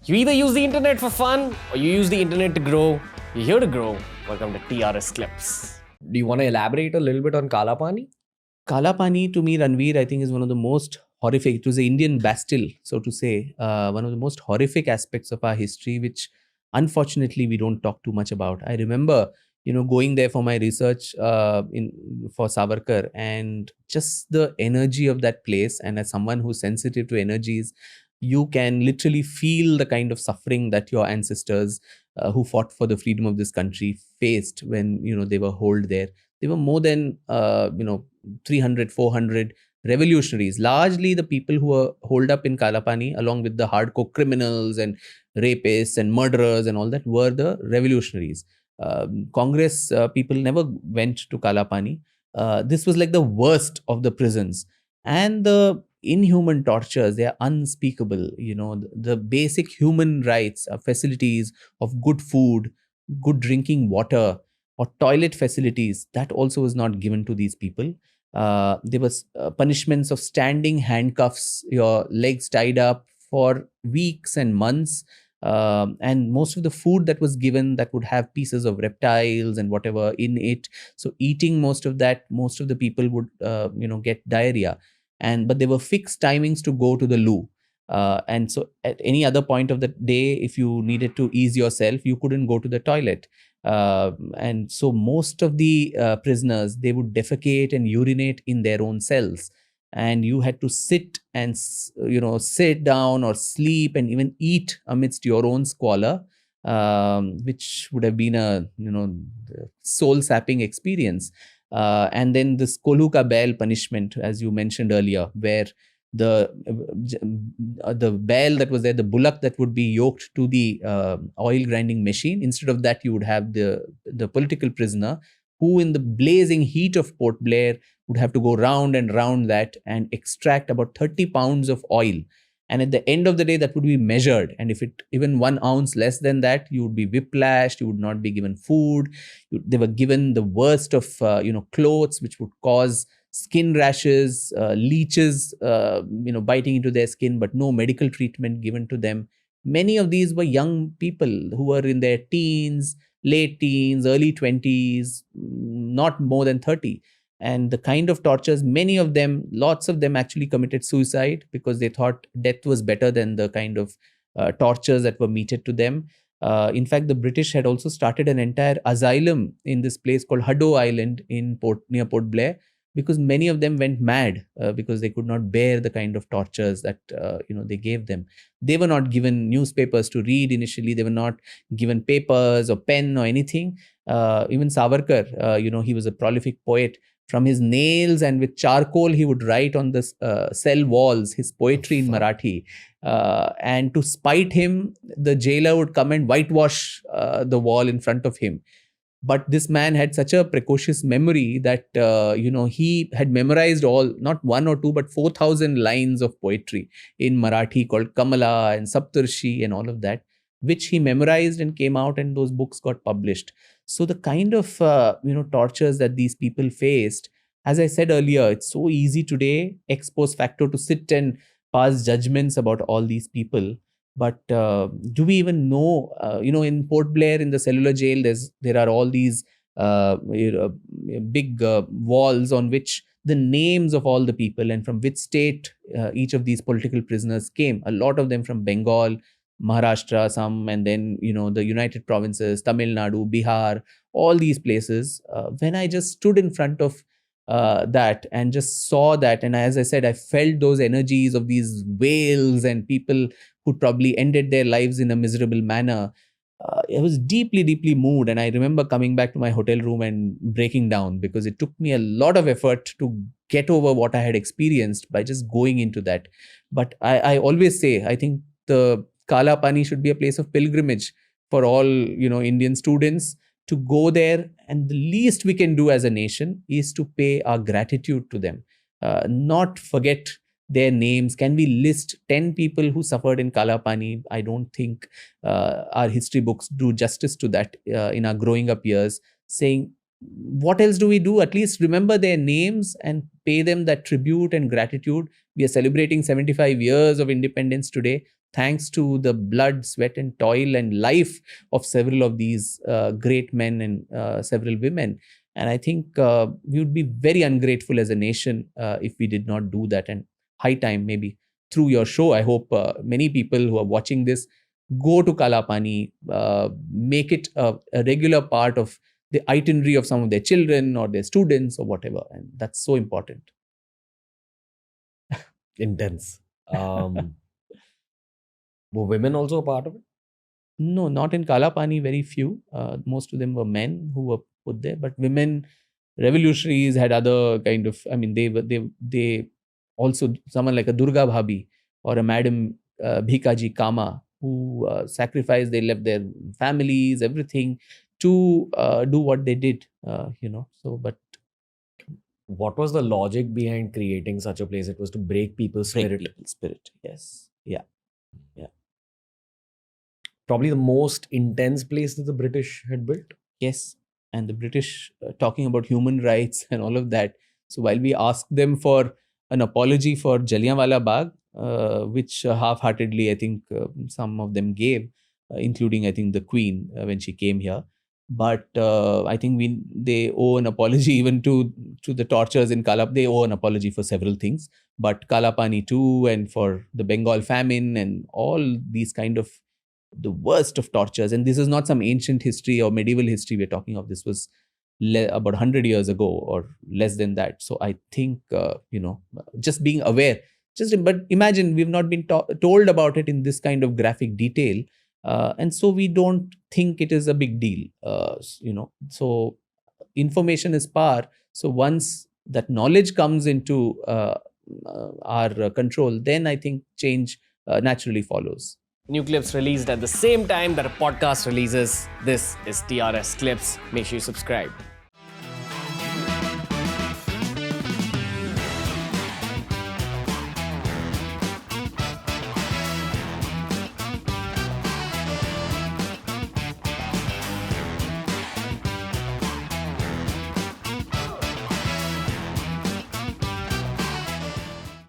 You either use the internet for fun or you use the internet to grow. You're here to grow. Welcome to TRS Clips. Do you want to elaborate a little bit on Kaala Paani? Kaala Paani, to me, Ranveer, I think is one of the most horrific. It was the Indian Bastille, so to say, one of the most horrific aspects of our history, which unfortunately we don't talk too much about. I remember, going there for my research for Savarkar, and just the energy of that place. And as someone who's sensitive to energies, you can literally feel the kind of suffering that your ancestors who fought for the freedom of this country faced when they were holed there. They were more than 300, 400 revolutionaries, largely the people who were holed up in Kaala Paani, along with the hardcore criminals and rapists and murderers and all that, were the revolutionaries. Congress people never went to Kaala Paani. This was like the worst of the prisons. And the inhuman tortures, they are unspeakable. The basic human rights, facilities of good food, good drinking water, or toilet facilities, that also was not given to these people. There was punishments of standing handcuffs, your legs tied up for weeks and months. And most of the food that was given, that would have pieces of reptiles and whatever in it. So eating most of that, most of the people would get diarrhea. But there were fixed timings to go to the loo. And so at any other point of the day, if you needed to ease yourself, you couldn't go to the toilet. And so most of the prisoners, they would defecate and urinate in their own cells. And you had to sit and, sit down or sleep and even eat amidst your own squalor, which would have been a, soul-sapping experience. And then this Koluka Bell punishment, as you mentioned earlier, where the bell that was there, the bullock that would be yoked to the oil grinding machine, instead of that, you would have the political prisoner who, in the blazing heat of Port Blair, would have to go round and round that and extract about 30 pounds of oil. And at the end of the day, that would be measured. And if it even 1 ounce less than that, you would be whiplashed. You would not be given food. They were given the worst of clothes, which would cause skin rashes, leeches, biting into their skin, but no medical treatment given to them. Many of these were young people who were in their teens, late teens, early 20s, not more than 30. And the kind of tortures, many of them, lots of them actually committed suicide because they thought death was better than the kind of tortures that were meted to them. In fact, the British had also started an entire asylum in this place called Huddo Island near Port Blair, because many of them went mad because they could not bear the kind of tortures that they gave them. They were not given newspapers to read initially. They were not given papers or pen or anything. Even Savarkar, he was a prolific poet. From his nails and with charcoal, he would write on the cell walls his poetry in Marathi. And to spite him, the jailer would come and whitewash the wall in front of him. But this man had such a precocious memory that, he had memorized all, not one or two, but 4,000 lines of poetry in Marathi called Kamala and Saptarshi and all of that, which he memorized and came out, and those books got published. So the kind of, tortures that these people faced, as I said earlier, it's so easy today, ex post facto, to sit and pass judgments about all these people. But do we even know, in Port Blair, in the cellular jail, there are all these big walls on which the names of all the people and from which state each of these political prisoners came. A lot of them from Bengal, Maharashtra, some, and then, the United Provinces, Tamil Nadu, Bihar, all these places. When I just stood in front of that and just saw that, and as I said, I felt those energies of these wails and people who probably ended their lives in a miserable manner. I was deeply, deeply moved. And I remember coming back to my hotel room and breaking down, because it took me a lot of effort to get over what I had experienced by just going into that. But I always say, I think the Kaala Paani should be a place of pilgrimage for all, Indian students to go there. And the least we can do as a nation is to pay our gratitude to them, not forget their names. Can we list 10 people who suffered in Kaala Paani? I don't think our history books do justice to that in our growing up years, saying, what else do we do? At least remember their names and pay them that tribute and gratitude. We are celebrating 75 years of independence today. thanks to the blood, sweat, and toil and life of several of these great men and several women. And I think we would be very ungrateful as a nation if we did not do that. And high time, maybe through your show, I hope many people who are watching this go to Kaala Paani, make it a regular part of the itinerary of some of their children or their students or whatever. And that's so important. Intense. Were women also a part of it? No, not in Kaala Paani, very few. Most of them were men who were put there, but women revolutionaries had other kind of, I mean, they also, someone like a Durga Bhabi or a Madam Bhikaji Kama, who sacrificed, they left their families, everything to do what they did, so, but What was the logic behind creating such a place? It was to break people's spirit. spirit, yes. Yeah. Probably the most intense place that the British had built. Yes, and the British talking about human rights and all of that. So while we asked them for an apology for Jallianwala Bagh, which half-heartedly I think some of them gave, including I think the Queen when she came here. But I think they owe an apology even to the tortures in Kaala. They owe an apology for several things, but Kaala Paani too, and for the Bengal famine and all these kind of the worst of tortures. And this is not some ancient history or medieval history we're talking of. This was about 100 years ago or less than that. So I think, just being aware, but imagine we've not been told about it in this kind of graphic detail. And so we don't think it is a big deal, so information is power. So once that knowledge comes into our control, then I think change naturally follows. New clips released at the same time that a podcast releases. This is TRS Clips. Make sure you subscribe.